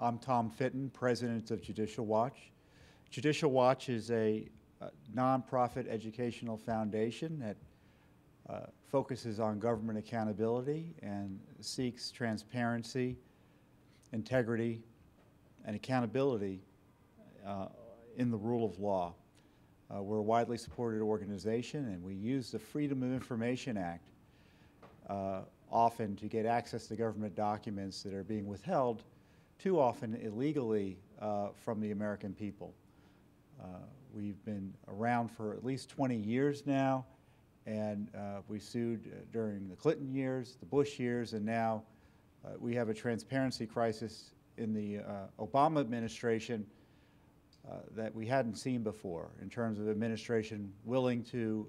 I'm Tom Fitton, President of Judicial Watch. Judicial Watch is a nonprofit educational foundation that focuses on government accountability and seeks transparency, integrity, and accountability in the rule of law. We're a widely supported organization, and we use the Freedom of Information Act often to get access to government documents that are being withheld too often illegally from the American people. We've been around for at least 20 years now, and we sued during the Clinton years, the Bush years, and now we have a transparency crisis in the Obama administration that we hadn't seen before, in terms of administration willing to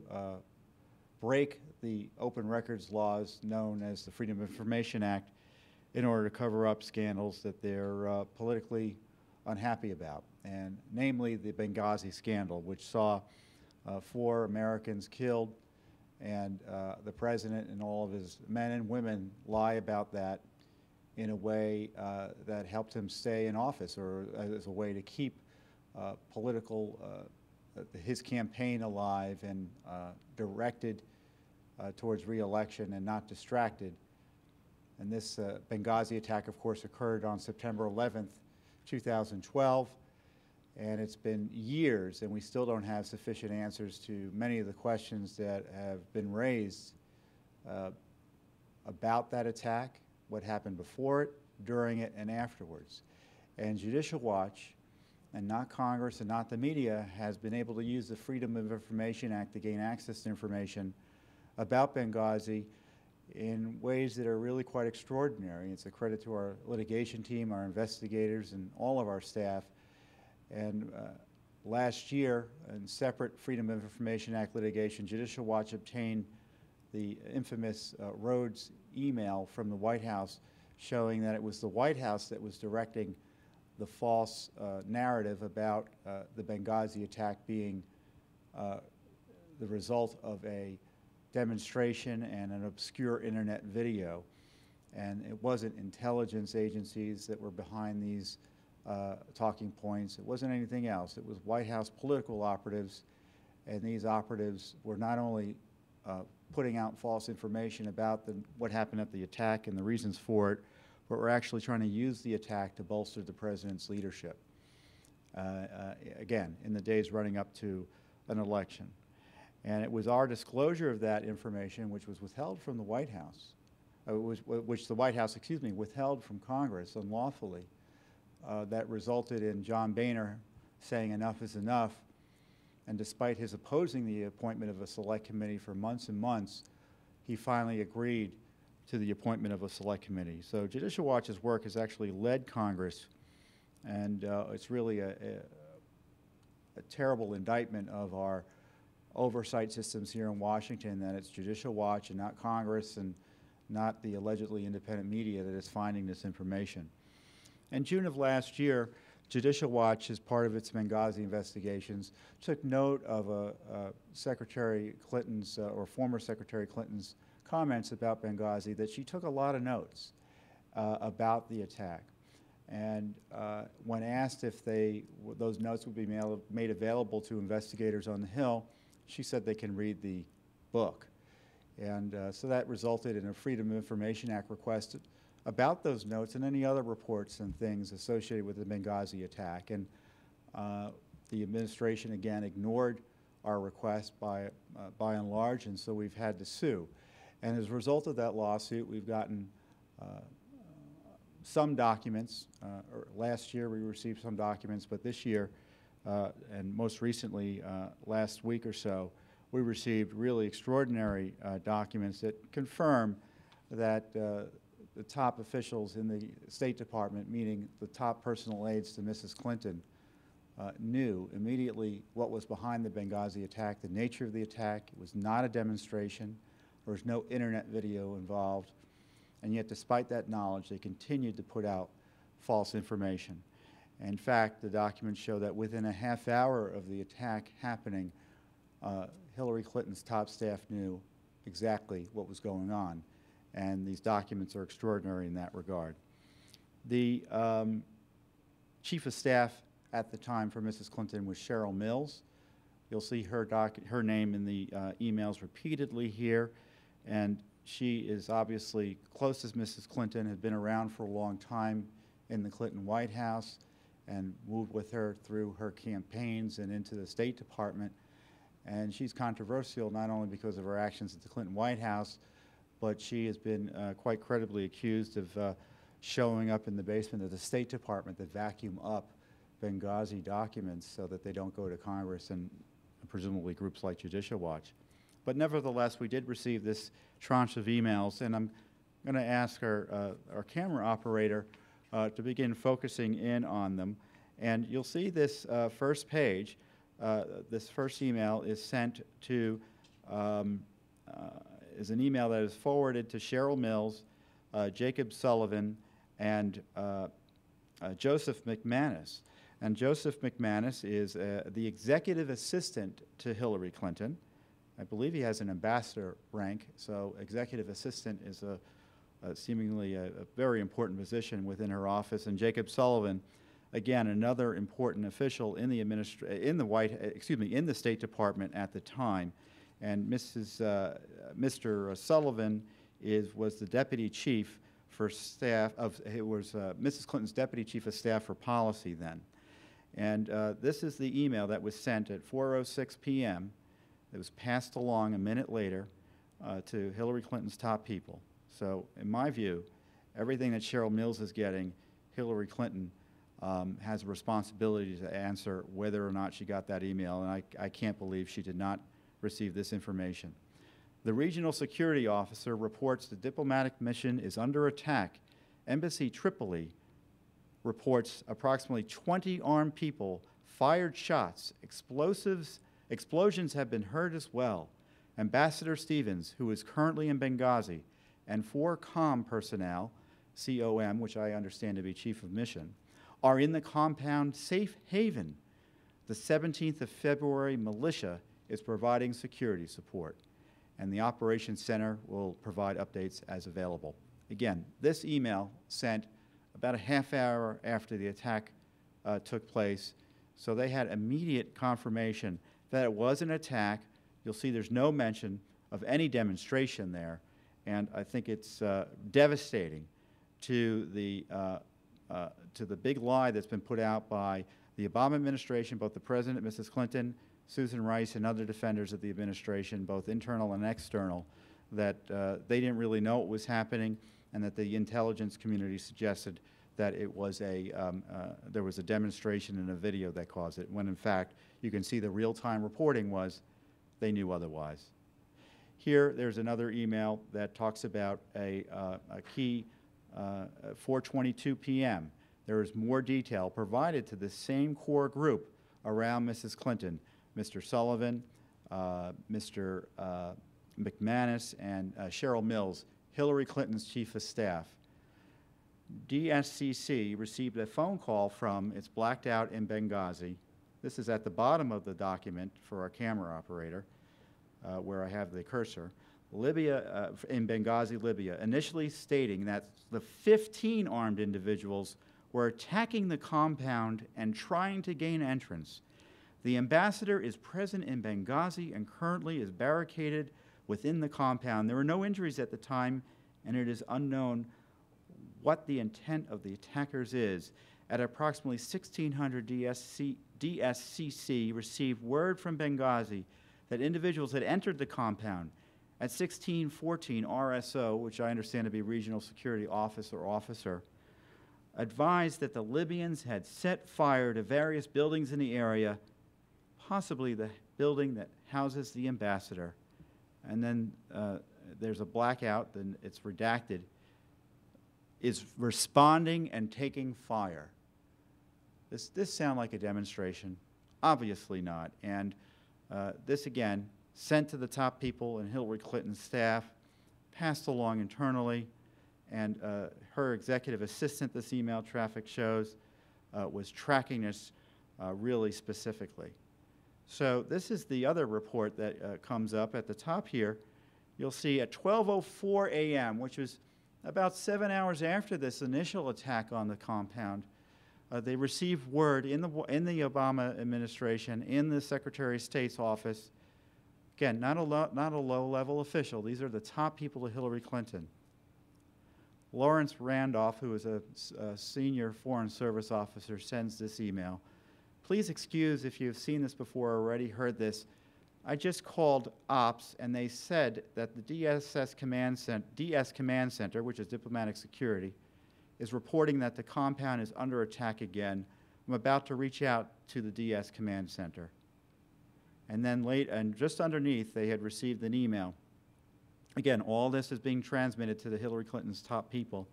break the open records laws known as the Freedom of Information Act in order to cover up scandals that they're politically unhappy about, and namely the Benghazi scandal, which saw 4 Americans killed, and the president and all of his men and women lie about that in a way that helped him stay in office, or as a way to keep his campaign alive and directed towards re-election and not distracted. And this Benghazi attack, of course, occurred on September 11th, 2012, and it's been years, and we still don't have sufficient answers to many of the questions that have been raised about that attack, what happened before it, during it, and afterwards. And Judicial Watch, and not Congress and not the media, has been able to use the Freedom of Information Act to gain access to information about Benghazi in ways that are really quite extraordinary. It's a credit to our litigation team, our investigators, and all of our staff. And last year, in separate Freedom of Information Act litigation, Judicial Watch obtained the infamous Rhodes email from the White House showing that it was the White House that was directing the false narrative about the Benghazi attack being the result of a demonstration and an obscure internet video. And it wasn't intelligence agencies that were behind these talking points. It wasn't anything else. It was White House political operatives, and these operatives were not only putting out false information about what happened at the attack and the reasons for it, but were actually trying to use the attack to bolster the president's leadership, again, in the days running up to an election. And it was our disclosure of that information, which was withheld from the White House, which the White House, withheld from Congress unlawfully, that resulted in John Boehner saying enough is enough. And despite his opposing the appointment of a select committee for months and months, he finally agreed to the appointment of a select committee. So Judicial Watch's work has actually led Congress, and it's really a terrible indictment of our oversight systems here in Washington, that it's Judicial Watch and not Congress and not the allegedly independent media that is finding this information. In June of last year, Judicial Watch, as part of its Benghazi investigations, took note of Secretary Clinton's, or former Secretary Clinton's, comments about Benghazi, that she took a lot of notes about the attack. And when asked if those notes would be made available to investigators on the Hill, she said they can read the book. And so that resulted in a Freedom of Information Act request about those notes and any other reports and things associated with the Benghazi attack. And the administration, again, ignored our request by and large, and so we've had to sue. And as a result of that lawsuit, we've gotten some documents. Last year we received some documents, but this year, and most recently last week or so, we received really extraordinary documents that confirm that the top officials in the State Department, meaning the top personal aides to Mrs. Clinton, knew immediately what was behind the Benghazi attack, the nature of the attack. It was not a demonstration. There was no internet video involved. And yet, despite that knowledge, they continued to put out false information. In fact, the documents show that within a half hour of the attack happening, Hillary Clinton's top staff knew exactly what was going on. And these documents are extraordinary in that regard. The Chief of Staff at the time for Mrs. Clinton was Cheryl Mills. You'll see her name in the emails repeatedly here, and she is obviously close as Mrs. Clinton, had been around for a long time in the Clinton White House, and moved with her through her campaigns and into the State Department. And she's controversial not only because of her actions at the Clinton White House, but she has been quite credibly accused of showing up in the basement of the State Department that vacuum up Benghazi documents so that they don't go to Congress and presumably groups like Judicial Watch. But nevertheless, we did receive this tranche of emails, and I'm going to ask our camera operator to begin focusing in on them. And you'll see this first page. This first email is sent to, is an email that is forwarded to Cheryl Mills, Jacob Sullivan, and Joseph McManus. And Joseph McManus is the executive assistant to Hillary Clinton. I believe he has an ambassador rank, so executive assistant is seemingly a very important position within her office. And Jacob Sullivan, again, another important official in the in the State Department at the time. And Mr. Sullivan was the deputy chief for staff of, Mrs. Clinton's deputy chief of staff for policy then. And this is the email that was sent at 4:06 p.m. It was passed along a minute later to Hillary Clinton's top people. So in my view, everything that Cheryl Mills is getting, Hillary Clinton has a responsibility to answer whether or not she got that email, and I can't believe she did not receive this information. The regional security officer reports the diplomatic mission is under attack. Embassy Tripoli reports approximately 20 armed people fired shots. Explosions have been heard as well. Ambassador Stevens, who is currently in Benghazi, and 4 COM personnel, COM, which I understand to be Chief of Mission, are in the compound Safe Haven. The 17th of February militia is providing security support, and the Operations Center will provide updates as available. Again, this email sent about a half hour after the attack took place, so they had immediate confirmation that it was an attack. You'll see there's no mention of any demonstration there, and I think it's devastating to the big lie that's been put out by the Obama administration, both the President, Mrs. Clinton, Susan Rice, and other defenders of the administration, both internal and external, that they didn't really know what was happening, and that the intelligence community suggested that it was there was a demonstration in a video that caused it, when in fact you can see the real-time reporting was they knew otherwise. Here, there's another email that talks about a key 4:22 p.m. There is more detail provided to the same core group around Mrs. Clinton, Mr. Sullivan, Mr. McManus, and Cheryl Mills, Hillary Clinton's chief of staff. DSCC received a phone call from, it's blacked out in Benghazi. This is at the bottom of the document for our camera operator, where I have the cursor. Libya, in Benghazi, Libya, initially stating that the 15 armed individuals were attacking the compound and trying to gain entrance. The ambassador is present in Benghazi and currently is barricaded within the compound. There were no injuries at the time, and it is unknown what the intent of the attackers is. At approximately 1600, DSCC received word from Benghazi that individuals had entered the compound. At 1614, RSO, which I understand to be Regional Security Officer, advised that the Libyans had set fire to various buildings in the area, possibly the building that houses the ambassador. And then there's a blackout, then it's redacted, is responding and taking fire. This sounds like a demonstration. Obviously not. And this, again, sent to the top people in Hillary Clinton's staff, passed along internally, and her executive assistant, this email traffic shows, was tracking this really specifically. So this is the other report that comes up at the top here. You'll see at 12:04 a.m., which was about 7 hours after this initial attack on the compound, They received word in the Obama administration, in the Secretary of State's office. Again, not a low-level official. These are the top people of Hillary Clinton. Lawrence Randolph, who is a senior Foreign Service officer, sends this email. Please excuse if you've seen this before or already heard this. I just called ops, and they said that the DS Command Center, which is diplomatic security, is reporting that the compound is under attack again. I'm about to reach out to the DS Command Center. And then just underneath, they had received an email. Again, all this is being transmitted to the Hillary Clinton's top people.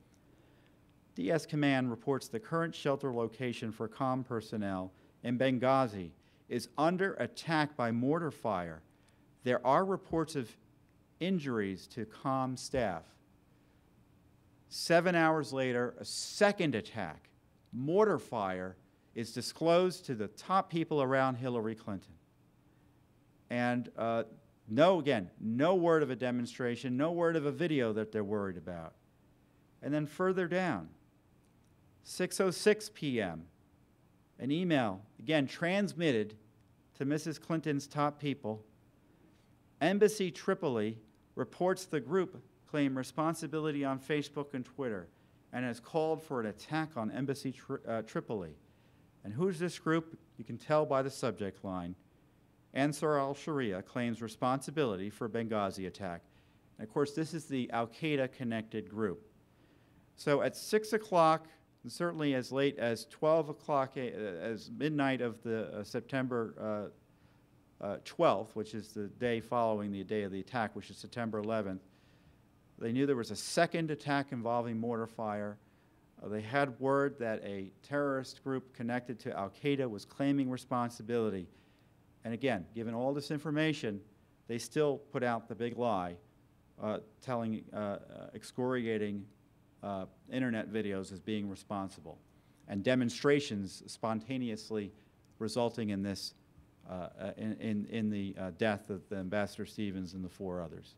DS Command reports the current shelter location for comm personnel in Benghazi is under attack by mortar fire. There are reports of injuries to comm staff. 7 hours later, a second attack, mortar fire, is disclosed to the top people around Hillary Clinton. And no word of a demonstration, no word of a video that they're worried about. And then further down, 6:06 p.m., an email, again, transmitted to Mrs. Clinton's top people. Embassy Tripoli reports the group claim responsibility on Facebook and Twitter and has called for an attack on Embassy Tripoli. And who's this group? You can tell by the subject line. Ansar al-Sharia claims responsibility for Benghazi attack. And of course, this is the al-Qaeda-connected group. So at 6 o'clock, and certainly as late as 12 o'clock, as midnight of the September 12th, which is the day following the day of the attack, which is September 11th, they knew there was a second attack involving mortar fire. They had word that a terrorist group connected to al-Qaeda was claiming responsibility. And again, given all this information, they still put out the big lie, excoriating internet videos as being responsible, and demonstrations spontaneously resulting in this, in the death of the Ambassador Stevens and the 4 others.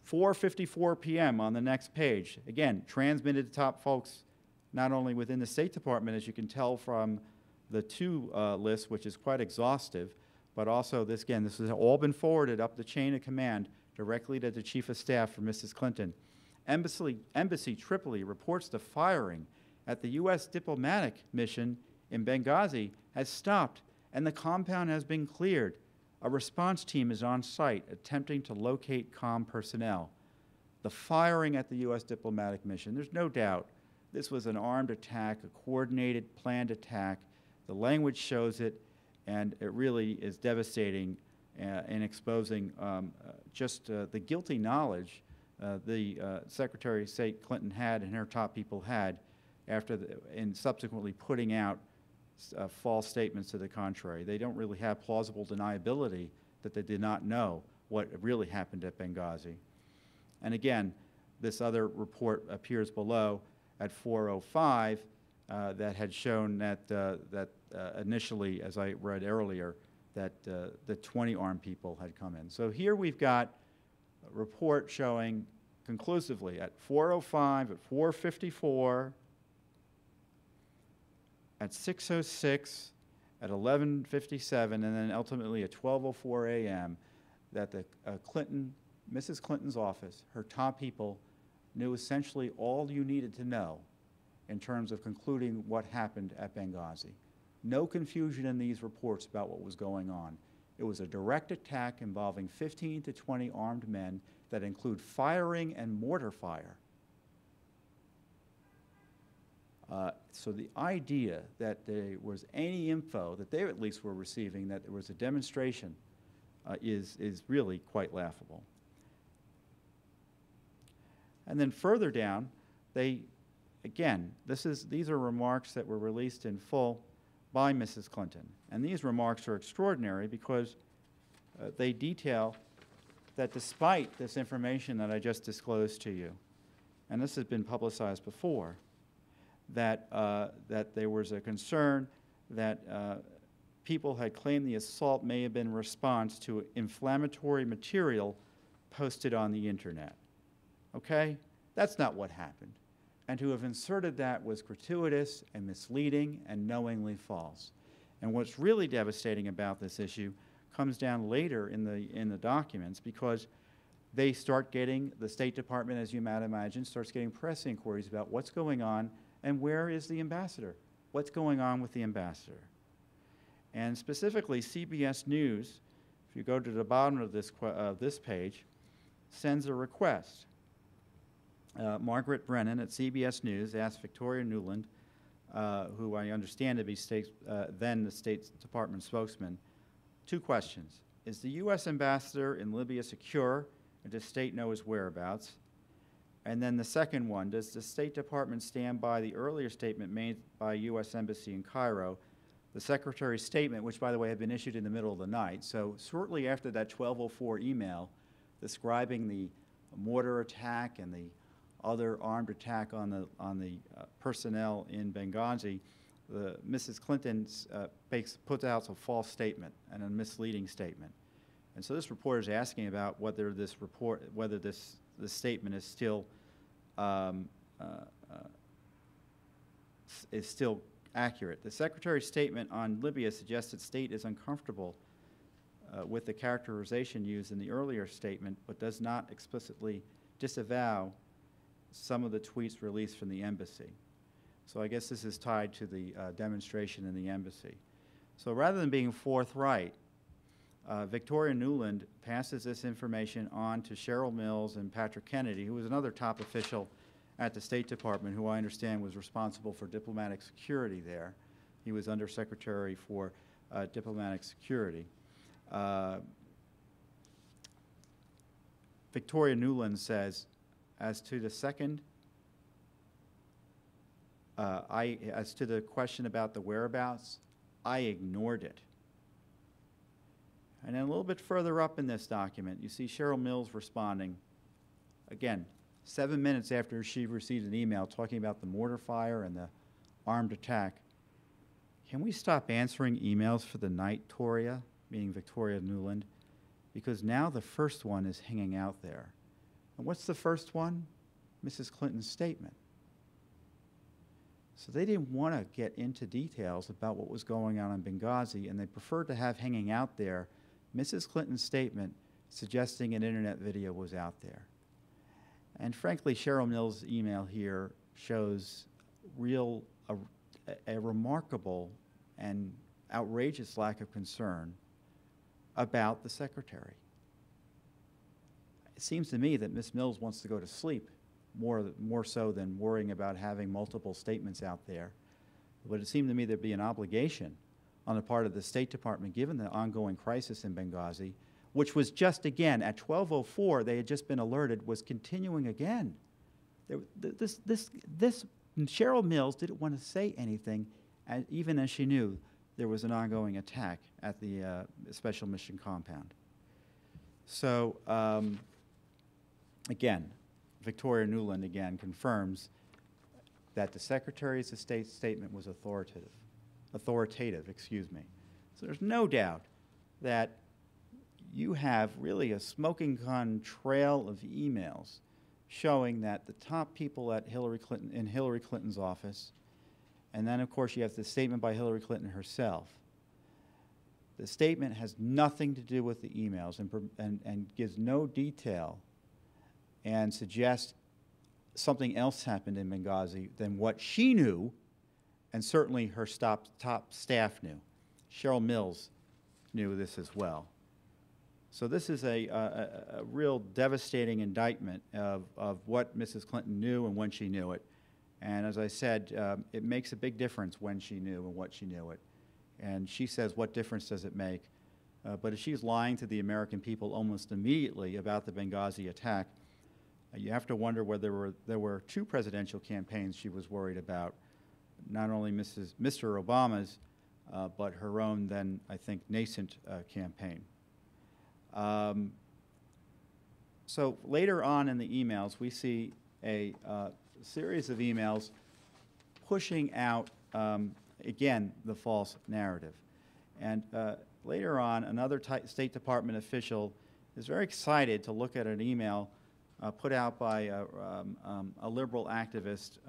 4:54 p.m. on the next page, again, transmitted to top folks, not only within the State Department, as you can tell from the 2 list, which is quite exhaustive, but also this has all been forwarded up the chain of command directly to the Chief of Staff for Mrs. Clinton. Embassy Tripoli reports the firing at the U.S. diplomatic mission in Benghazi has stopped and the compound has been cleared. A response team is on site attempting to locate comm personnel. The firing at the U.S. diplomatic mission, there's no doubt this was an armed attack, a coordinated, planned attack. The language shows it, and it really is devastating in exposing just the guilty knowledge the Secretary of State Clinton had and her top people had and subsequently putting out false statements to the contrary. They don't really have plausible deniability that they did not know what really happened at Benghazi. And again, this other report appears below at 4:05 that had shown that initially, as I read earlier, that the 20 armed people had come in. So here we've got a report showing conclusively at 4:05, at 4:54, at 6:06, at 11:57, and then ultimately at 12:04 a.m. that the Mrs. Clinton's office, her top people, knew essentially all you needed to know in terms of concluding what happened at Benghazi. No confusion in these reports about what was going on. It was a direct attack involving 15 to 20 armed men that include firing and mortar fire. So the idea that there was any info that they at least were receiving that there was a demonstration is really quite laughable. And then further down, these are remarks that were released in full by Mrs. Clinton. And these remarks are extraordinary because they detail that despite this information that I just disclosed to you, and this has been publicized before, that there was a concern that people had claimed the assault may have been in response to inflammatory material posted on the internet. Okay? That's not what happened. and to have inserted that was gratuitous and misleading and knowingly false. And what's really devastating about this issue comes down later in the documents, because they start getting, the State Department, as you might imagine, starts getting press inquiries about what's going on and where is the ambassador? What's going on with the ambassador? And specifically, CBS News, if you go to the bottom of this page, sends a request. Margaret Brennan at CBS News asked Victoria Nuland, who I understand to be then the State Department spokesman, 2 questions. Is the U.S. ambassador in Libya secure, and does State know his whereabouts? And then the second one, does the State Department stand by the earlier statement made by U.S. Embassy in Cairo, the Secretary's statement, which, by the way, had been issued in the middle of the night. So shortly after that 1204 email describing the mortar attack and the other armed attack on the personnel in Benghazi, Mrs. Clinton puts out a false statement and a misleading statement. And so this reporter is asking about whether this statement is still accurate. The Secretary's statement on Libya suggests that State is uncomfortable with the characterization used in the earlier statement, but does not explicitly disavow some of the tweets released from the embassy. So I guess this is tied to the demonstration in the embassy. So rather than being forthright, Victoria Nuland passes this information on to Cheryl Mills and Patrick Kennedy, who was another top official at the State Department, who I understand was responsible for diplomatic security there. He was Undersecretary for Diplomatic Security. Victoria Nuland says, as to the second, as to the question about the whereabouts, I ignored it. And then a little bit further up in this document, you see Cheryl Mills responding, again, 7 minutes after she received an email talking about the mortar fire and the armed attack. Can we stop answering emails for the night, Toria, meaning Victoria Nuland? Because now the first one is hanging out there. And what's the first one? Mrs. Clinton's statement. So they didn't want to get into details about what was going on in Benghazi, and they preferred to have hanging out there Mrs. Clinton's statement suggesting an internet video was out there. And frankly, Cheryl Mills' email here shows a remarkable and outrageous lack of concern about the Secretary. It seems to me that Ms. Mills wants to go to sleep more so than worrying about having multiple statements out there. But it seemed to me there'd be an obligation on the part of the State Department, given the ongoing crisis in Benghazi, which was just, again, at 12:04, they had just been alerted, was continuing again. Cheryl Mills didn't want to say anything, even as she knew there was an ongoing attack at the Special Mission Compound. So, again, Victoria Nuland, again, confirms that the Secretary's State statement was authoritative, excuse me. So there's no doubt that you have really a smoking gun trail of emails showing that the top people at Hillary Clinton's office, and then of course you have the statement by Hillary Clinton herself. The statement has nothing to do with the emails and gives no detail and suggests something else happened in Benghazi than what she knew, and certainly her top staff knew. Cheryl Mills knew this as well. So this is a real devastating indictment of what Mrs. Clinton knew and when she knew it. And as I said, it makes a big difference when she knew and what she knew it. And she says, what difference does it make? But if she's lying to the American people almost immediately about the Benghazi attack, you have to wonder whether there were 2 presidential campaigns she was worried about, not only Mr. Obama's, but her own then, I think, nascent campaign. So later on in the emails, we see a series of emails pushing out, again, the false narrative. And later on, another State Department official is very excited to look at an email put out by a liberal activist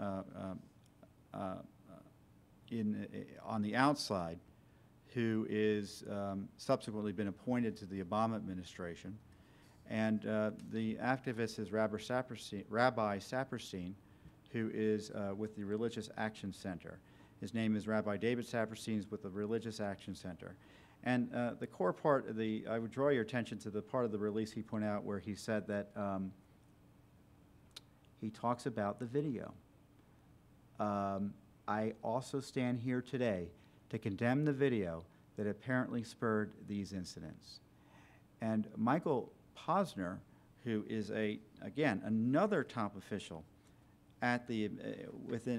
on the outside, who is subsequently been appointed to the Obama administration. And the activist is Rabbi Saperstein, who is with the Religious Action Center. His name is Rabbi David Saperstein, is with the Religious Action Center. And the core part of I would draw your attention to the part of the release he pointed out where he said that he talks about the video. I also stand here today to condemn the video that apparently spurred these incidents. And Michael Posner, who is again, another top official at the,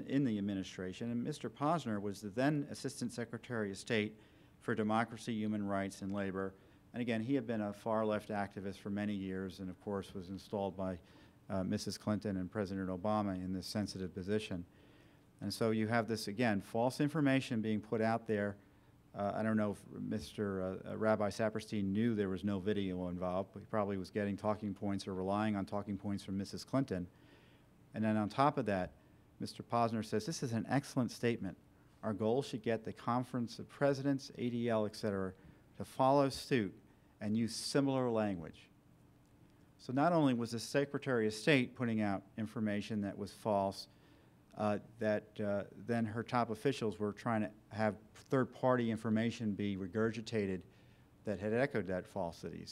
in the administration, and Mr. Posner was the then Assistant Secretary of State for Democracy, Human Rights, and Labor. And again, he had been a far-left activist for many years and, of course, was installed by Mrs. Clinton and President Obama in this sensitive position. And so you have this, again, false information being put out there. I don't know if Mr. Rabbi Saperstein knew there was no video involved, but he probably was getting talking points or relying on talking points from Mrs. Clinton. And then on top of that, Mr. Posner says, this is an excellent statement. Our goal should get the Conference of Presidents, ADL, et cetera, to follow suit and use similar language. So not only was the Secretary of State putting out information that was false, then her top officials were trying to have third-party information be regurgitated that had echoed that falsity.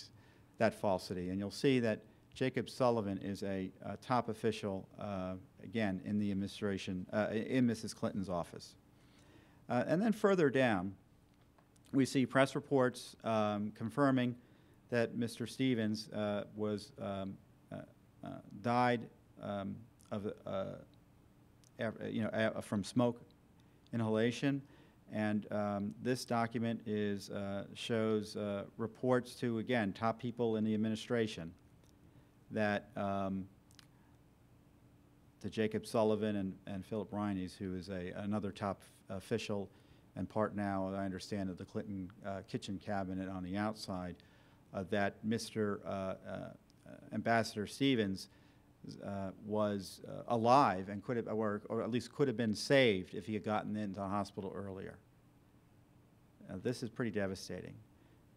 And you'll see that Jacob Sullivan is a top official, again, in the administration, in Mrs. Clinton's office. And then further down, we see press reports confirming that Mr. Stevens died from smoke inhalation. And this document shows reports to, again, top people in the administration that to Jacob Sullivan and Philip Reines, who is another top official and part now, I understand, of the Clinton kitchen cabinet on the outside, that Mr. Ambassador Stevens was alive and could have, or at least could have been saved if he had gotten into the hospital earlier. This is pretty devastating.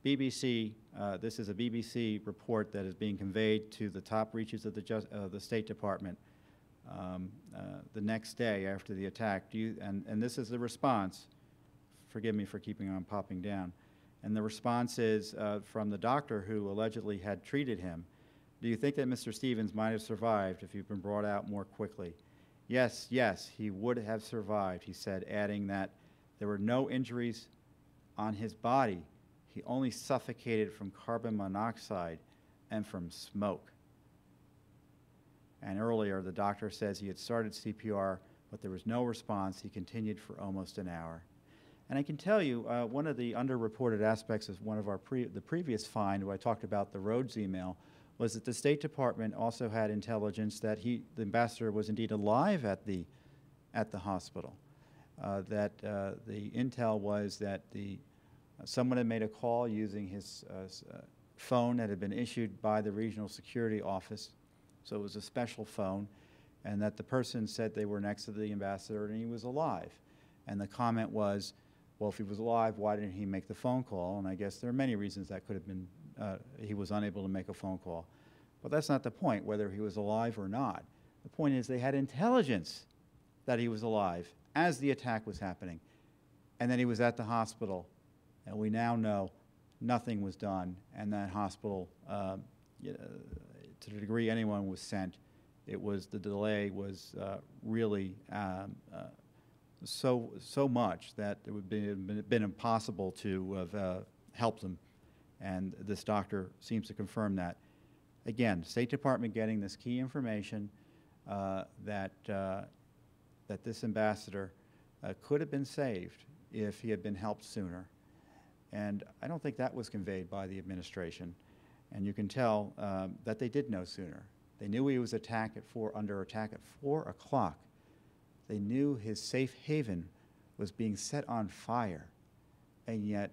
BBC, this is a BBC report that is being conveyed to the top reaches of the State Department the next day after the attack. And this is the response. Forgive me for keeping on popping down. And the response is from the doctor who allegedly had treated him. Do you think that Mr. Stevens might have survived if he'd been brought out more quickly? Yes, yes, he would have survived, he said, adding that there were no injuries on his body. He only suffocated from carbon monoxide and from smoke. And earlier, the doctor says he had started CPR, but there was no response. He continued for almost an hour. And I can tell you, one of the underreported aspects of one of our the previous find, where I talked about the Rhodes email, was that the State Department also had intelligence that the ambassador was indeed alive at the hospital. The intel was that someone had made a call using his phone that had been issued by the Regional Security Office, so it was a special phone, and that the person said they were next to the ambassador and he was alive. And the comment was, well, if he was alive, why didn't he make the phone call? And I guess there are many reasons that could have been he was unable to make a phone call. But that's not the point, whether he was alive or not. The point is they had intelligence that he was alive as the attack was happening, and that he was at the hospital. And we now know nothing was done, and that hospital, to the degree anyone was sent, the delay was really so much that it would have been impossible to have helped them. And this doctor seems to confirm that. Again, State Department getting this key information that this ambassador could have been saved if he had been helped sooner. And I don't think that was conveyed by the administration. And you can tell that they did know sooner. They knew he was under attack at 4 o'clock. They knew his safe haven was being set on fire, and yet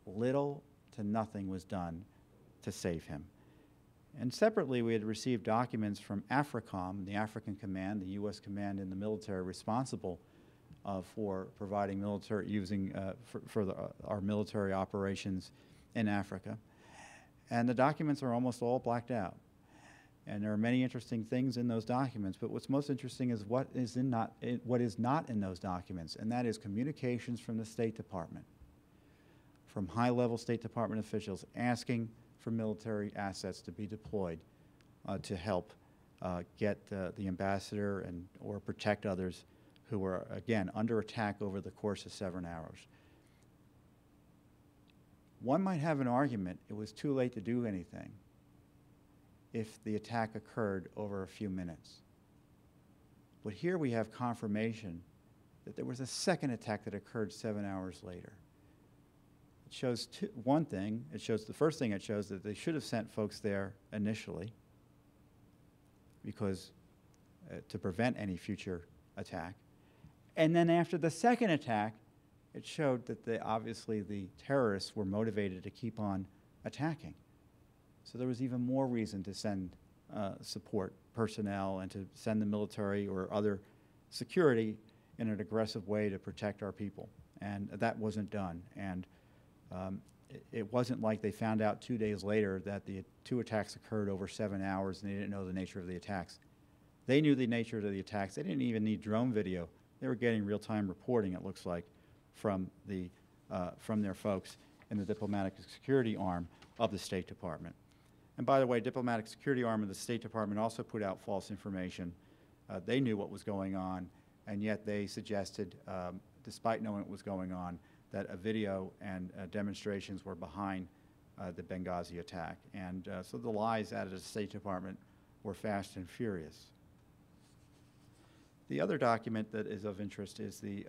little to nothing was done to save him. And separately, we had received documents from AFRICOM, the African Command, the U.S. command in the military responsible for providing military, our military operations in Africa. And the documents are almost all blacked out. And there are many interesting things in those documents, but what's most interesting is what is not in those documents, and that is communications from the State Department, from high-level State Department officials asking for military assets to be deployed to help get the ambassador or protect others who were, again, under attack over the course of 7 hours. One might have an argument it was too late to do anything if the attack occurred over a few minutes. But here we have confirmation that there was a second attack that occurred 7 hours later. It shows one thing. The first thing it shows that they should have sent folks there initially because to prevent any future attack. And then after the second attack, it showed that obviously the terrorists were motivated to keep on attacking. So there was even more reason to send support personnel and to send the military or other security in an aggressive way to protect our people. And that wasn't done. And it wasn't like they found out 2 days later that the 2 attacks occurred over 7 hours and they didn't know the nature of the attacks. They knew the nature of the attacks. They didn't even need drone video. They were getting real-time reporting, it looks like, from their folks in the diplomatic security arm of the State Department. And by the way, diplomatic security arm of the State Department also put out false information. They knew what was going on, and yet they suggested, despite knowing what was going on, that a video and demonstrations were behind the Benghazi attack. And so the lies out of the State Department were fast and furious. The other document that is of interest is the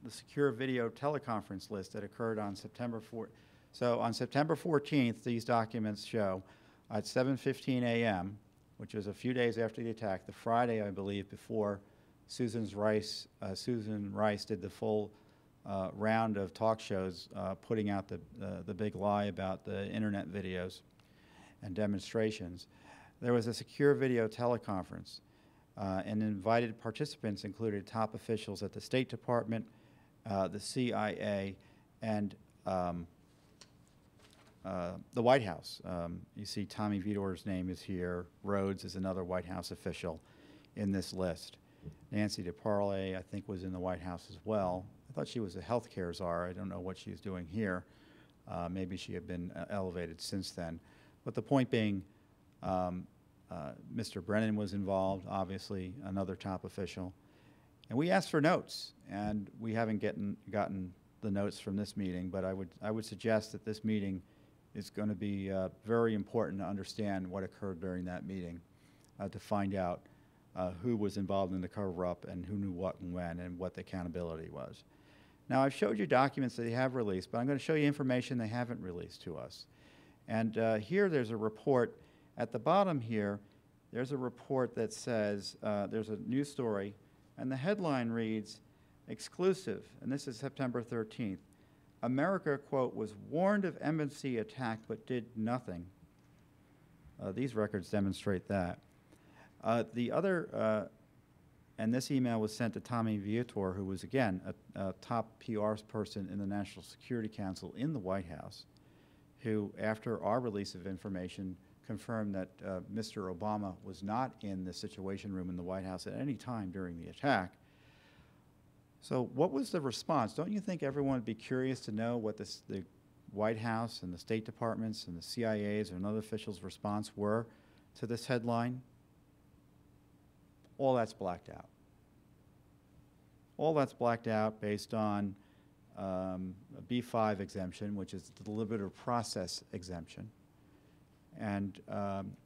secure video teleconference list that occurred on September 4th. So on September 14th, these documents show at 7:15 a.m., which was a few days after the attack, the Friday, I believe, before Susan Rice did the full round of talk shows putting out the big lie about the internet videos and demonstrations. There was a secure video teleconference, and invited participants included top officials at the State Department, the CIA, and the White House. You see Tommy Vitor's name is here. Rhodes is another White House official in this list. Nancy DeParle, I think, was in the White House as well. I thought she was a healthcare czar. I don't know what she's doing here. Maybe she had been elevated since then. But the point being, Mr. Brennan was involved, obviously, another top official. And we asked for notes, and we haven't gotten the notes from this meeting, but I would suggest that this meeting is going to be very important to understand what occurred during that meeting, to find out who was involved in the cover-up and who knew what and when and what the accountability was. Now, I've showed you documents that they have released, but I'm going to show you information they haven't released to us. And here there's a report. At the bottom here, there's a report that says, there's a news story, and the headline reads, exclusive, and this is September 13th. America, quote, was warned of embassy attack but did nothing. These records demonstrate that. The other, and this email was sent to Tommy Vitor, who was, again, a top PR person in the National Security Council in the White House, who, after our release of information, confirmed that Mr. Obama was not in the Situation Room in the White House at any time during the attack. So what was the response? Don't you think everyone would be curious to know what the White House and the State Departments and the CIA's and other officials' response were to this headline? All that's blacked out. All that's blacked out based on a B5 exemption, which is the deliberative process exemption. And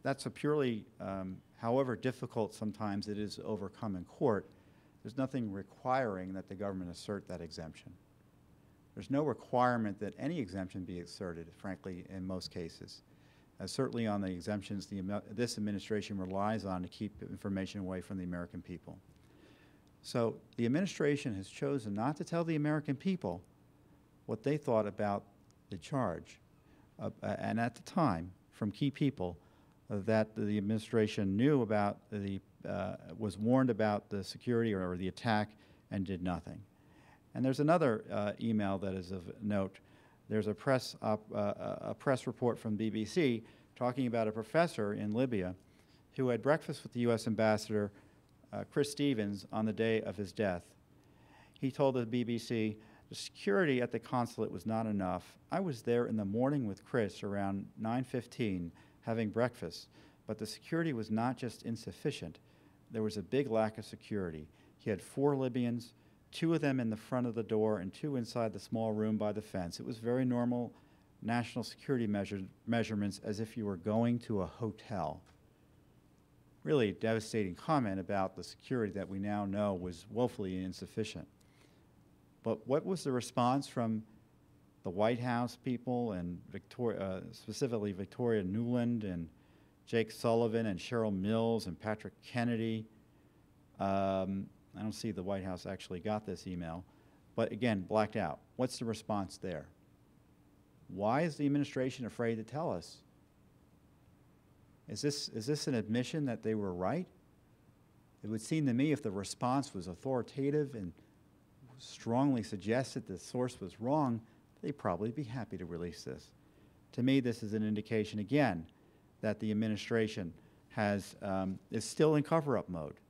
that's a purely, however difficult sometimes it is to overcome in court, there's nothing requiring that the government assert that exemption. There's no requirement that any exemption be asserted, frankly, in most cases. Certainly on the exemptions this administration relies on to keep information away from the American people. So the administration has chosen not to tell the American people what they thought about the charge. And at the time, from key people that the administration knew about was warned about the security or the attack and did nothing. And there's another email that is of note. There's a press report from BBC talking about a professor in Libya who had breakfast with the U.S. ambassador, Chris Stevens, on the day of his death. He told the BBC, "The security at the consulate was not enough. I was there in the morning with Chris around 9:15 having breakfast, but the security was not just insufficient. There was a big lack of security. He had 4 Libyans, 2 of them in the front of the door and 2 inside the small room by the fence. It was very normal national security measurements, as if you were going to a hotel." Really a devastating comment about the security that we now know was woefully insufficient. But what was the response from the White House people and specifically Victoria Nuland and Jake Sullivan and Cheryl Mills and Patrick Kennedy? I don't see the White House actually got this email, but again, blacked out. What's the response there? Why is the administration afraid to tell us? Is this an admission that they were right? It would seem to me if the response was authoritative and strongly suggested the source was wrong, they'd probably be happy to release this. To me, this is an indication, again, that the administration is still in cover-up mode.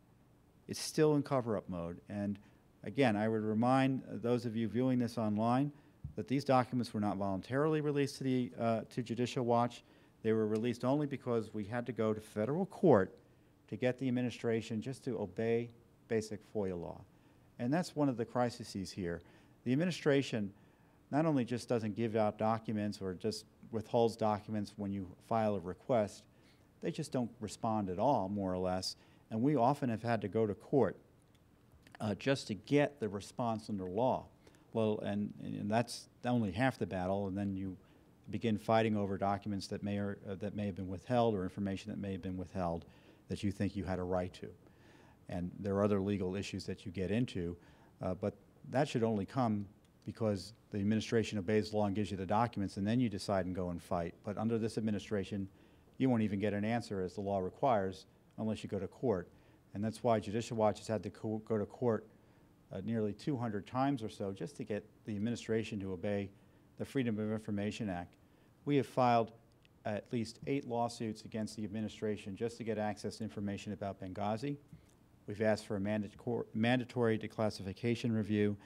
It's still in cover-up mode. And again, I would remind those of you viewing this online that these documents were not voluntarily released to Judicial Watch. They were released only because we had to go to federal court to get the administration just to obey basic FOIA law. And that's one of the crises here. The administration not only just doesn't give out documents or just withholds documents when you file a request, they just don't respond at all, more or less. And we often have had to go to court just to get the response under law. Well, and that's only half the battle, and then you begin fighting over documents that may have been withheld or information that may have been withheld that you think you had a right to. And there are other legal issues that you get into, but that should only come because the administration obeys the law and gives you the documents, and then you decide and go and fight. But under this administration, you won't even get an answer as the law requires unless you go to court. And that's why Judicial Watch has had to go to court nearly 200 times or so just to get the administration to obey the Freedom of Information Act. We have filed at least 8 lawsuits against the administration just to get access to information about Benghazi. We've asked for a mandatory declassification review,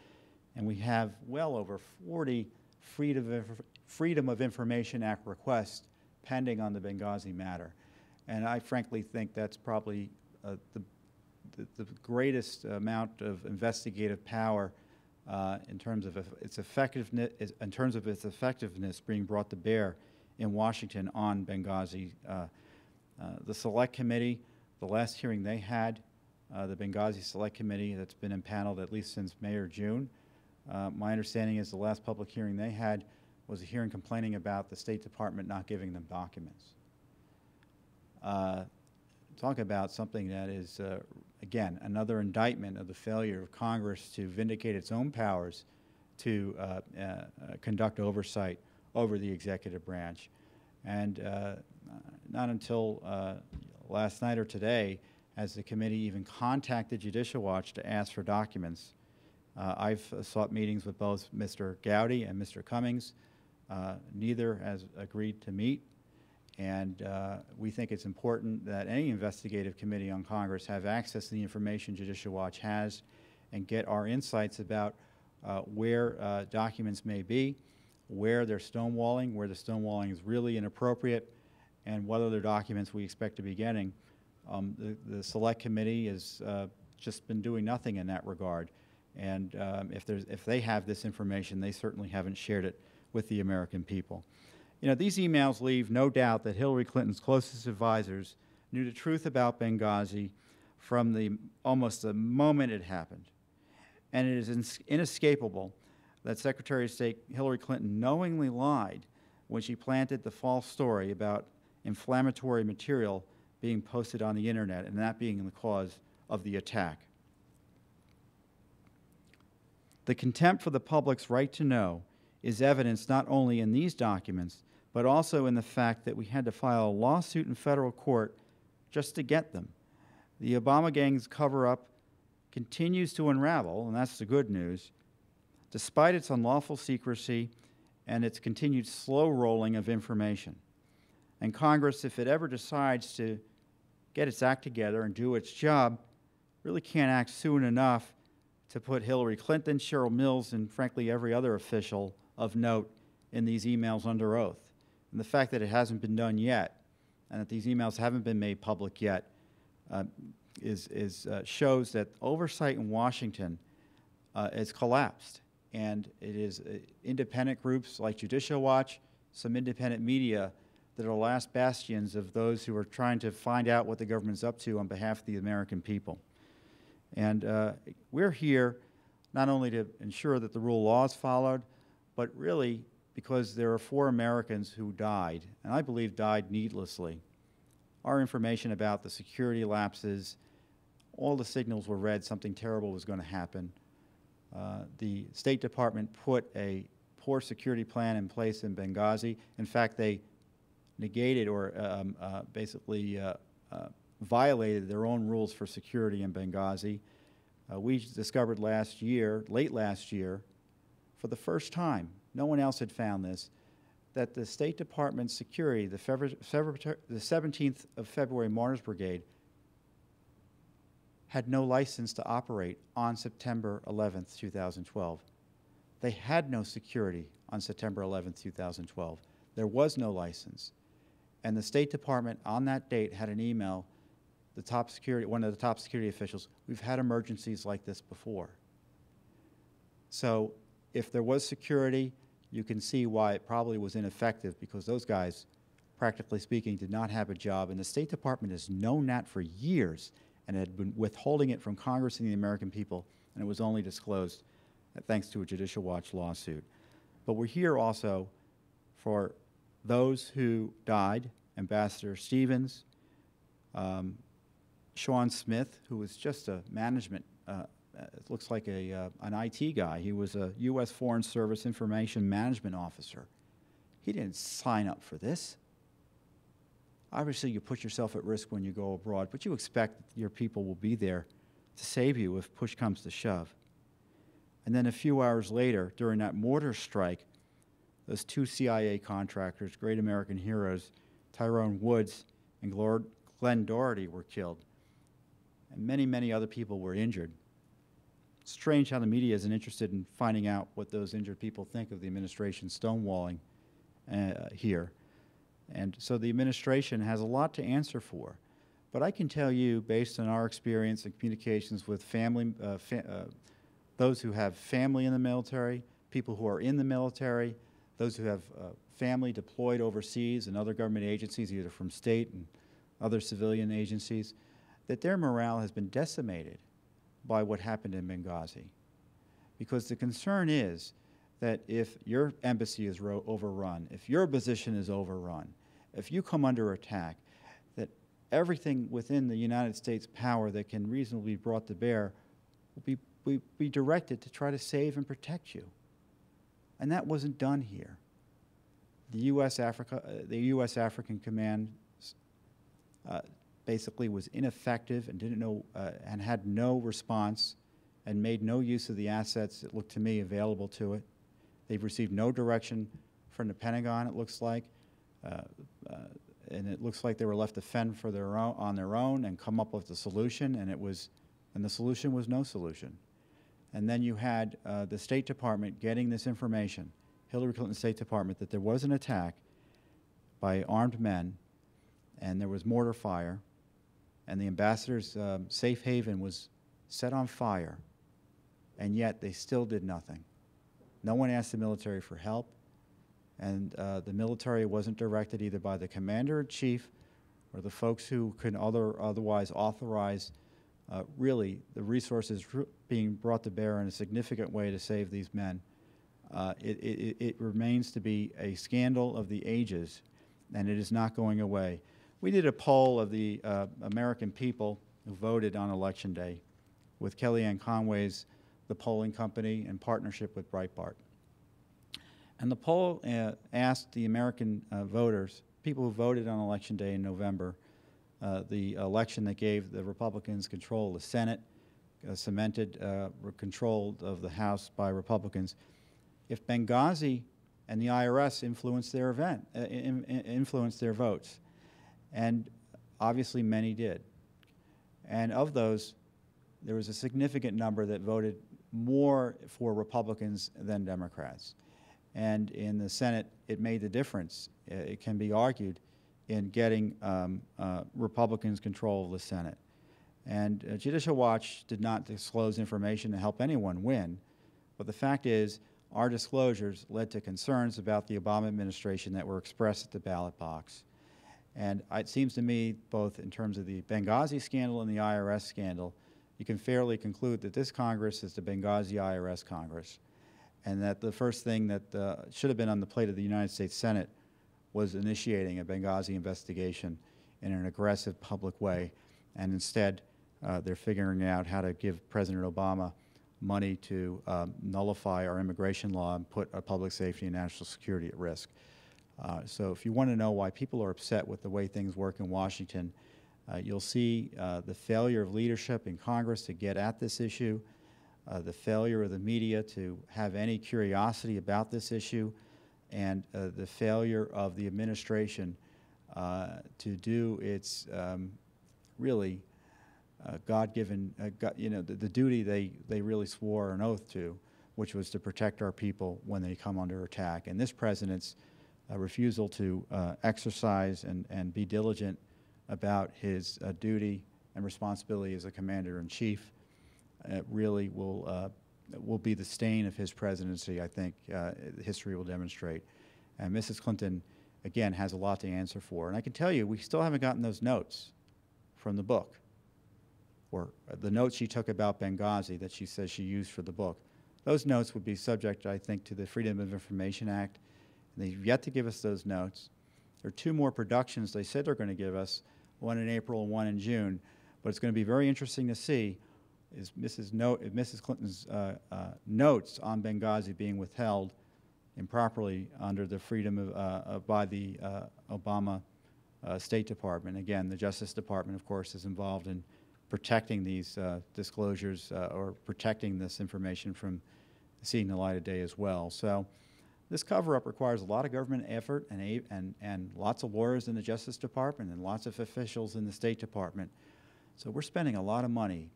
and we have well over 40 Freedom of Information Act requests pending on the Benghazi matter. And I frankly think that's probably the greatest amount of investigative power in terms of its effectiveness being brought to bear in Washington on Benghazi. The Select Committee, the last hearing they had, the Benghazi Select Committee that's been impaneled at least since May or June. My understanding is the last public hearing they had was a hearing complaining about the State Department not giving them documents. Talk about something that is, again, another indictment of the failure of Congress to vindicate its own powers to conduct oversight over the executive branch. And not until last night or today has the committee even contacted Judicial Watch to ask for documents. I've sought meetings with both Mr. Gowdy and Mr. Cummings. Neither has agreed to meet. And we think it's important that any investigative committee on Congress have access to the information Judicial Watch has and get our insights about where documents may be, where they're stonewalling, where the stonewalling is really inappropriate, and what other documents we expect to be getting. The Select Committee has just been doing nothing in that regard. And if they have this information, they certainly haven't shared it with the American people. You know, these emails leave no doubt that Hillary Clinton's closest advisors knew the truth about Benghazi from almost the moment it happened. And it is inescapable that Secretary of State Hillary Clinton knowingly lied when she planted the false story about inflammatory material being posted on the internet and that being the cause of the attack. The contempt for the public's right to know is evidenced not only in these documents, but also in the fact that we had to file a lawsuit in federal court just to get them. The Obama gang's cover-up continues to unravel, and that's the good news, despite its unlawful secrecy and its continued slow rolling of information. And Congress, if it ever decides to get its act together and do its job, really can't act soon enough to put Hillary Clinton, Cheryl Mills, and frankly every other official of note in these emails under oath. And the fact that it hasn't been done yet, and that these emails haven't been made public yet, shows that oversight in Washington has collapsed. And it is independent groups like Judicial Watch, some independent media that are the last bastions of those who are trying to find out what the government's up to on behalf of the American people. And we're here not only to ensure that the rule of law is followed, but really because there are 4 Americans who died, and I believe died needlessly. Our information about the security lapses, all the signals were red, something terrible was going to happen. The State Department put a poor security plan in place in Benghazi. In fact, they negated or basically violated their own rules for security in Benghazi. We discovered last year, late last year, for the first time, no one else had found this, that the State Department security, the 17th of February Martyrs Brigade, had no license to operate on September 11th, 2012. They had no security on September 11th, 2012. There was no license. And the State Department on that date had an email, one of the top security officials, we've had emergencies like this before. So if there was security, you can see why it probably was ineffective, because those guys, practically speaking, did not have a job. And the State Department has known that for years and had been withholding it from Congress and the American people, and it was only disclosed thanks to a Judicial Watch lawsuit. But we're here also for those who died, Ambassador Stevens, Sean Smith, who was just a management, it looks like an IT guy. He was a U.S. Foreign Service Information Management Officer. He didn't sign up for this. Obviously, you put yourself at risk when you go abroad, but you expect that your people will be there to save you if push comes to shove. And then a few hours later, during that mortar strike, those 2 CIA contractors, great American heroes, Tyrone Woods and Glenn Doherty, were killed. And many, many other people were injured. It's strange how the media isn't interested in finding out what those injured people think of the administration's stonewalling here. And so the administration has a lot to answer for. But I can tell you, based on our experience and communications with family, those who have family in the military, people who are in the military, those who have family deployed overseas and other government agencies, either from state and other civilian agencies, that their morale has been decimated by what happened in Benghazi. Because the concern is that if your embassy is overrun, if your position is overrun, if you come under attack, that everything within the United States power that can reasonably be brought to bear will be directed to try to save and protect you. And that wasn't done here. The U.S. African Command basically was ineffective and didn't know and had no response and made no use of the assets, it looked to me, available to it. They've received no direction from the Pentagon, it looks like, and it looks like they were left to fend for on their own and come up with a solution, and the solution was no solution. And then you had the State Department getting this information, Hillary Clinton's State Department, that there was an attack by armed men, and there was mortar fire, and the ambassador's safe haven was set on fire, and yet they still did nothing. No one asked the military for help, and the military wasn't directed either by the commander-in-chief or the folks who could otherwise authorize really the resources being brought to bear in a significant way to save these men. It remains to be a scandal of the ages, and it is not going away. We did a poll of the American people who voted on Election Day with Kellyanne Conway's The Polling Company in partnership with Breitbart. And the poll asked the American voters, people who voted on Election Day in November, the election that gave the Republicans control of the Senate, cemented control of the House by Republicans, if Benghazi and the IRS influenced their influenced their votes. And obviously many did. And of those, there was a significant number that voted more for Republicans than Democrats. And in the Senate, it made the difference, it can be argued, in getting Republicans control of the Senate. And Judicial Watch did not disclose information to help anyone win, but the fact is, our disclosures led to concerns about the Obama administration that were expressed at the ballot box. And it seems to me, both in terms of the Benghazi scandal and the IRS scandal, you can fairly conclude that this Congress is the Benghazi IRS Congress, and that the first thing that should have been on the plate of the United States Senate was initiating a Benghazi investigation in an aggressive public way, and instead they're figuring out how to give President Obama money to nullify our immigration law and put our public safety and national security at risk. So if you want to know why people are upset with the way things work in Washington, you'll see the failure of leadership in Congress to get at this issue, the failure of the media to have any curiosity about this issue, and the failure of the administration to do its really God-given, the duty they really swore an oath to, which was to protect our people when they come under attack. And this president's refusal to exercise and be diligent about his duty and responsibility as a commander-in-chief really will be the stain of his presidency, I think history will demonstrate. And Mrs. Clinton, again, has a lot to answer for. And I can tell you, we still haven't gotten those notes from the book, or the notes she took about Benghazi that she says she used for the book. Those notes would be subject, I think, to the Freedom of Information Act. And they've yet to give us those notes. There are two more productions they said they're going to give us, one in April and one in June. But it's going to be very interesting to see is Mrs. Clinton's notes on Benghazi being withheld improperly under the freedom of by the Obama State Department. Again, the Justice Department, of course, is involved in protecting these disclosures or protecting this information from seeing the light of day as well. So this cover-up requires a lot of government effort and lots of lawyers in the Justice Department and lots of officials in the State Department. So we're spending a lot of money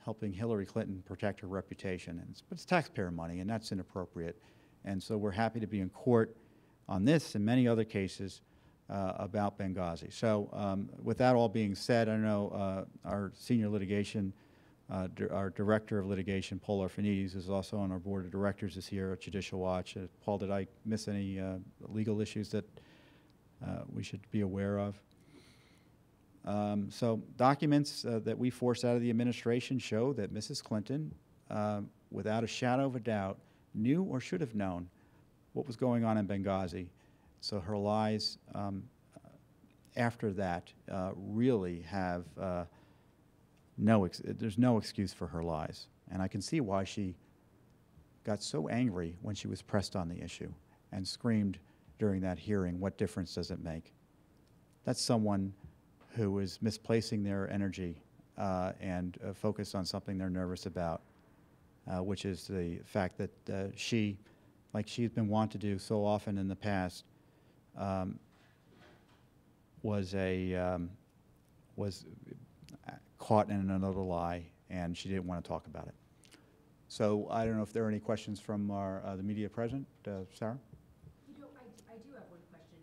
helping Hillary Clinton protect her reputation. And it's taxpayer money, and that's inappropriate. And so we're happy to be in court on this and many other cases about Benghazi. So with that all being said, I know our senior litigation, our director of litigation, Paul Orphanides, who's also on our board of directors, is here at Judicial Watch. Paul, did I miss any legal issues that we should be aware of? So documents that we forced out of the administration show that Mrs. Clinton, without a shadow of a doubt, knew or should have known what was going on in Benghazi. So her lies after that really have there's no excuse for her lies. And I can see why she got so angry when she was pressed on the issue and screamed during that hearing, what difference does it make? That's someone who is misplacing their energy and focused on something they're nervous about, which is the fact that she, like she's been wont to do so often in the past, was caught in another lie, and she didn't want to talk about it. So I don't know if there are any questions from the media present. Sarah? You know, I do have one question.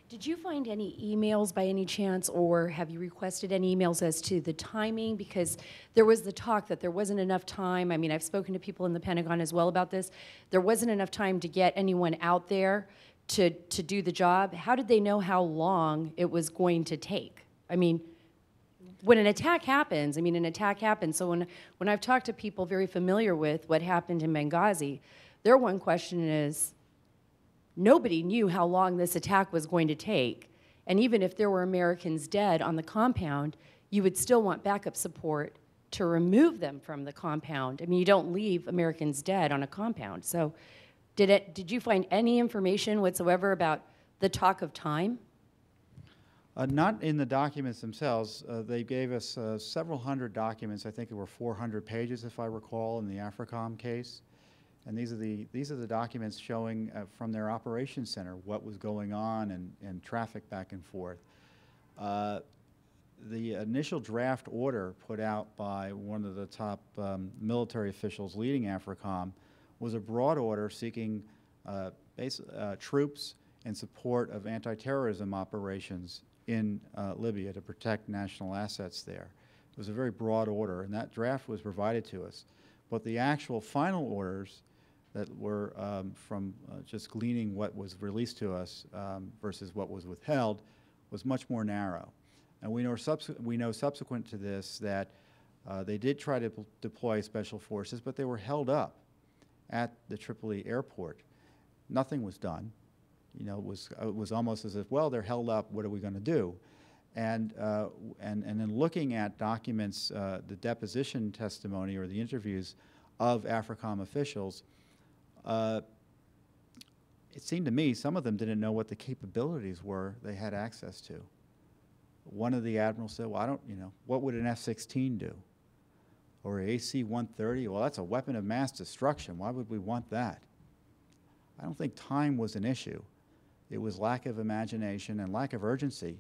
Did you find any emails by any chance, or have you requested any emails as to the timing? Because there was the talk that there wasn't enough time. I mean, I've spoken to people in the Pentagon as well about this. There wasn't enough time to get anyone out there to do the job. How did they know how long it was going to take? I mean, when an attack happens, an attack happens. So when I've talked to people very familiar with what happened in Benghazi, their one question is, nobody knew how long this attack was going to take. And even if there were Americans dead on the compound, you would still want backup support to remove them from the compound. I mean, you don't leave Americans dead on a compound. So did you find any information whatsoever about the talk of time? Not in the documents themselves. They gave us several hundred documents. I think there were 400 pages, if I recall, in the AFRICOM case. And these are the documents showing from their operations center what was going on and traffic back and forth. The initial draft order put out by one of the top military officials leading AFRICOM was a broad order seeking troops in support of anti-terrorism operations in Libya to protect national assets there. It was a very broad order, and that draft was provided to us. But the actual final orders that were from just gleaning what was released to us versus what was withheld was much more narrow. And we know subsequent to this that they did try to deploy special forces, but they were held up at the Tripoli airport. Nothing was done. You know, it was almost as if, well, they're held up, what are we going to do? And then looking at documents, the deposition testimony or the interviews of AFRICOM officials, it seemed to me some of them didn't know what the capabilities were they had access to. One of the admirals said, well, what would an F-16 do? Or an AC-130? Well, that's a weapon of mass destruction. Why would we want that? I don't think time was an issue. It was lack of imagination and lack of urgency.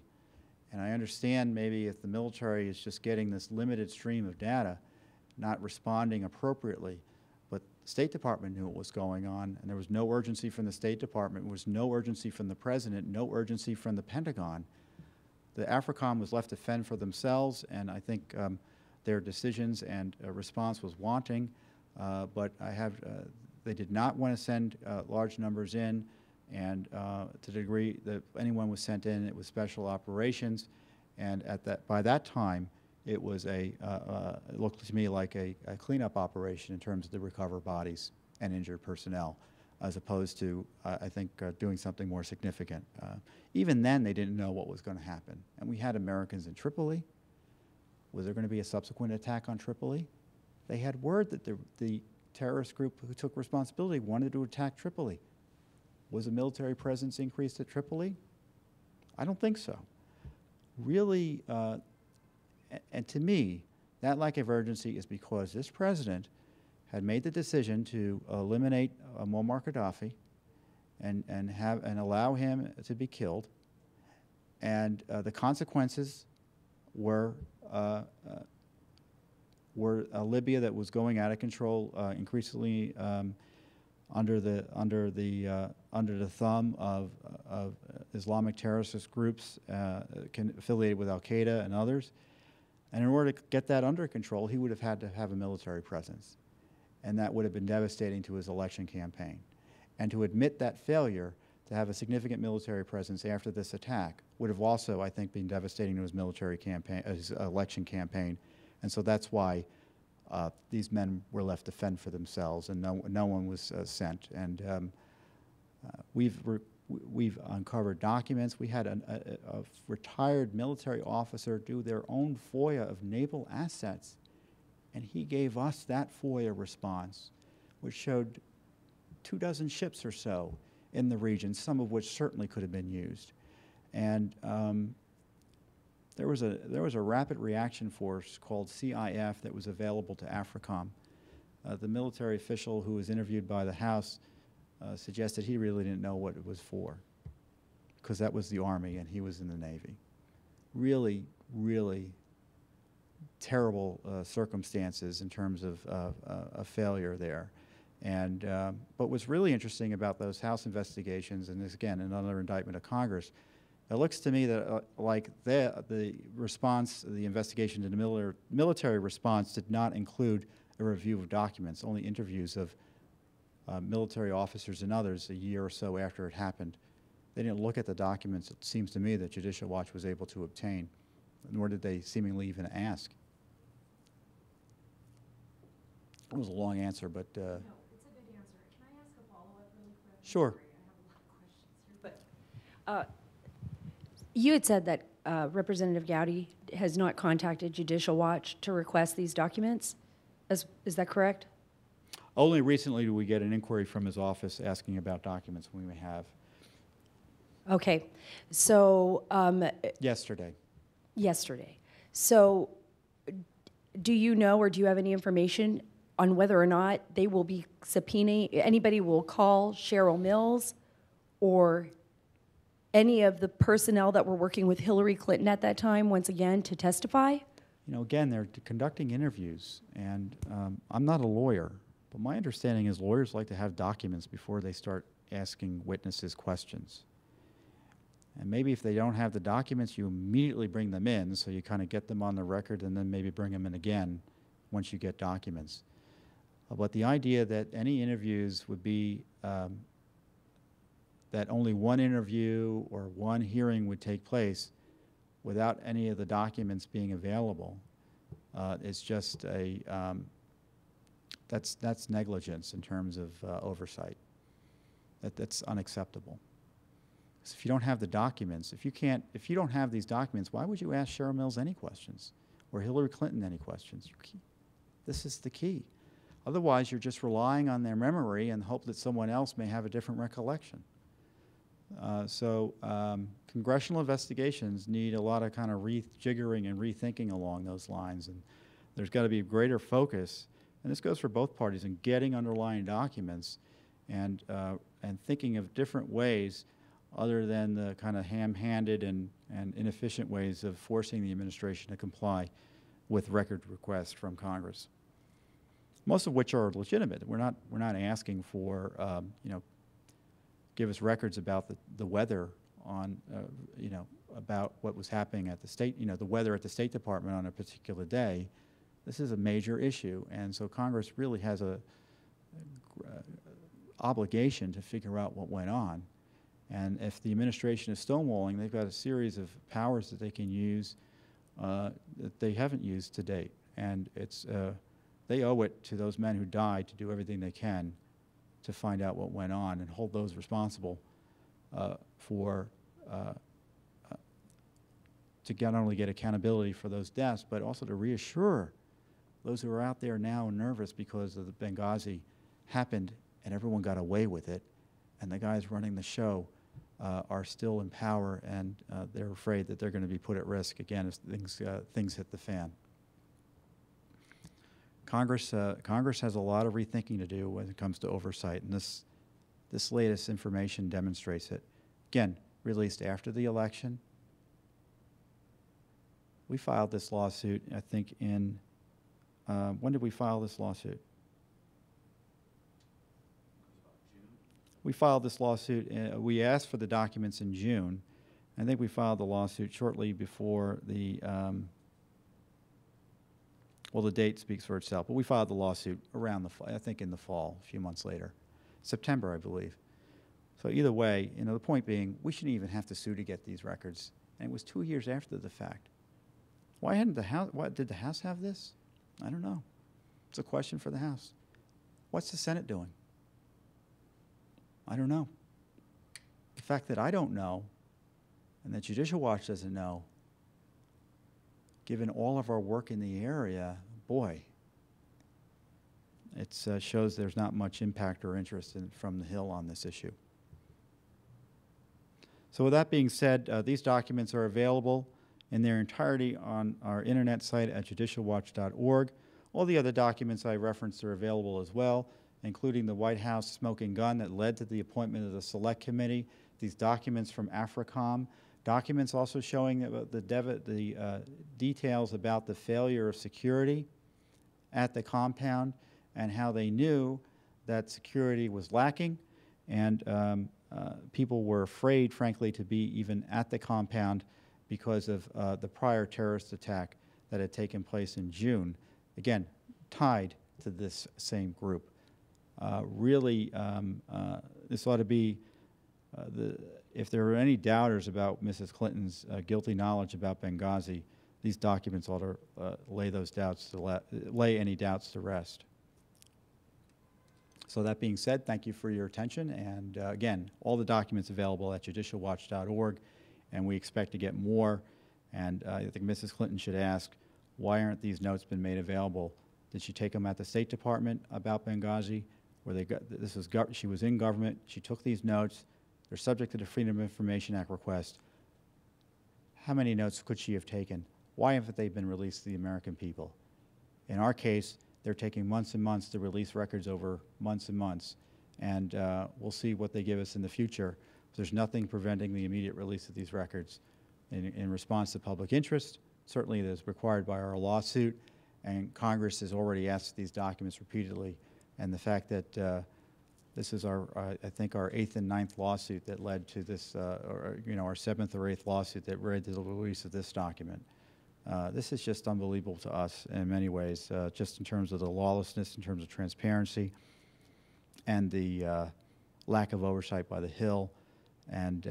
And I understand maybe if the military is just getting this limited stream of data, not responding appropriately, but the State Department knew what was going on, and there was no urgency from the State Department, there was no urgency from the President, no urgency from the Pentagon. The AFRICOM was left to fend for themselves, and I think their decisions and response was wanting, but they did not want to send large numbers in, and to the degree that anyone was sent in, it was special operations, and by that time, it was it looked to me like a cleanup operation in terms of the recover bodies and injured personnel, as opposed to, I think, doing something more significant. Even then, they didn't know what was going to happen. And we had Americans in Tripoli. Was there going to be a subsequent attack on Tripoli? They had word that the terrorist group who took responsibility wanted to attack Tripoli. Was a military presence increased at Tripoli? I don't think so. Really, and to me, that lack of urgency is because this president had made the decision to eliminate Muammar Gaddafi and allow him to be killed, and the consequences were a Libya that was going out of control, increasingly under the thumb of Islamic terrorist groups affiliated with al-Qaeda and others. And in order to get that under control, he would have had to have a military presence. And that would have been devastating to his election campaign. And to admit that failure, to have a significant military presence after this attack, would have also, I think, been devastating to his military campaign, his election campaign. And so that's why these men were left to fend for themselves, and no one was sent. And we've uncovered documents. We had a retired military officer do their own FOIA of naval assets, and he gave us that FOIA response, which showed 24 ships or so in the region, some of which certainly could have been used. And there was a rapid reaction force called CIF that was available to AFRICOM. The military official who was interviewed by the House suggested he really didn't know what it was for, because that was the Army and he was in the Navy. Really, really terrible circumstances in terms of a failure there. And but what's really interesting about those House investigations, and this again another indictment of Congress, it looks to me that like the response, the investigation to the military response did not include a review of documents, only interviews of military officers and others a year or so after it happened. They didn't look at the documents, it seems to me, that Judicial Watch was able to obtain, nor did they seemingly even ask. It was a long answer, but... No, it's a good answer. Can I ask a follow-up really quick? Sure. Sorry, I have a lot of questions here. But you had said that Representative Gowdy has not contacted Judicial Watch to request these documents? Is that correct? Only recently do we get an inquiry from his office asking about documents we may have. Okay, so Yesterday. yesterday. So do you know, or do you have any information on whether or not they will be subpoenaing, anybody will call Cheryl Mills or any of the personnel that were working with Hillary Clinton at that time, once again, to testify? You know, again, they're conducting interviews, and I'm not a lawyer, but my understanding is lawyers like to have documents before they start asking witnesses questions. And maybe if they don't have the documents, you immediately bring them in, so you kind of get them on the record and then maybe bring them in again once you get documents. But the idea that any interviews would be, that only one interview or one hearing would take place without any of the documents being available is just a, that's negligence in terms of oversight. That's unacceptable. If you don't have the documents, if you don't have these documents, why would you ask Cheryl Mills any questions or Hillary Clinton any questions? This is the key. Otherwise, you're just relying on their memory and hope that someone else may have a different recollection. Congressional investigations need a lot of kind of rejiggering and rethinking along those lines, and there's got to be greater focus, and this goes for both parties, in getting underlying documents and thinking of different ways other than the kind of ham-handed and inefficient ways of forcing the administration to comply with record requests from Congress, most of which are legitimate. We're not asking for you know, give us records about the weather on you know, about what was happening at the state, you know, the weather at the State Department on a particular day. This is a major issue, and so Congress really has a obligation to figure out what went on. And if the administration is stonewalling, they've got a series of powers that they can use that they haven't used to date. And it's, they owe it to those men who died to do everything they can to find out what went on and hold those responsible to not only get accountability for those deaths, but also to reassure those who are out there now nervous because of the Benghazi happened and everyone got away with it, and the guys running the show are still in power, and they're afraid that they're going to be put at risk again if things hit the fan. Congress has a lot of rethinking to do when it comes to oversight, and this latest information demonstrates it. Again, released after the election. We filed this lawsuit, I think, in when did we file this lawsuit? We filed this lawsuit, we asked for the documents in June. I think we filed the lawsuit shortly before the, well, the date speaks for itself, but we filed the lawsuit around I think in the fall, a few months later. September, I believe. So either way, you know, the point being, we shouldn't even have to sue to get these records. And it was 2 years after the fact. Why did the House have this? I don't know. It's a question for the House. What's the Senate doing? I don't know. The fact that I don't know and that Judicial Watch doesn't know, given all of our work in the area, boy, it shows there's not much impact or interest from the Hill on this issue. So with that being said, these documents are available in their entirety on our internet site at judicialwatch.org. All the other documents I referenced are available as well, including the White House smoking gun that led to the appointment of the Select Committee, these documents from AFRICOM, documents also showing the details about the failure of security at the compound and how they knew that security was lacking, and people were afraid, frankly, to be even at the compound because of the prior terrorist attack that had taken place in June, again, tied to this same group. Really, this ought to be, if there are any doubters about Mrs. Clinton's guilty knowledge about Benghazi, these documents ought to lay those doubts to lay any doubts to rest. So that being said, thank you for your attention, and again, all the documents available at judicialwatch.org, and we expect to get more And I think Mrs. Clinton should ask, why aren't these notes been made available? Did she take them at the State Department about Benghazi, where they got, she was in government, she took these notes, they're subject to the Freedom of Information Act request. How many notes could she have taken? Why haven't they been released to the American people? In our case, they're taking months and months to release records over months and months, and we'll see what they give us in the future. There's nothing preventing the immediate release of these records in response to public interest. Certainly it is required by our lawsuit, and Congress has already asked these documents repeatedly, and the fact that this is I think our 8th and 9th lawsuit that led to this, or our 7th or 8th lawsuit that led to the release of this document. This is just unbelievable to us in many ways, just in terms of the lawlessness, in terms of transparency, and the lack of oversight by the Hill, and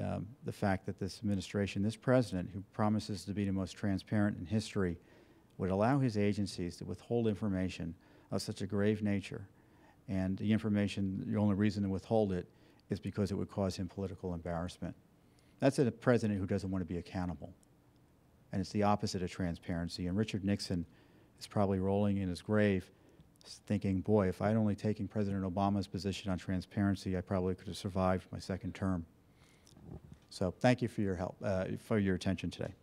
the fact that this administration, this president, who promises to be the most transparent in history, would allow his agencies to withhold information of such a grave nature. And the information, the only reason to withhold it is because it would cause him political embarrassment. That's a president who doesn't want to be accountable. And it's the opposite of transparency. And Richard Nixon is probably rolling in his grave thinking, boy, if I'd only taken President Obama's position on transparency, I probably could have survived my second term. So thank you for your help, for your attention today.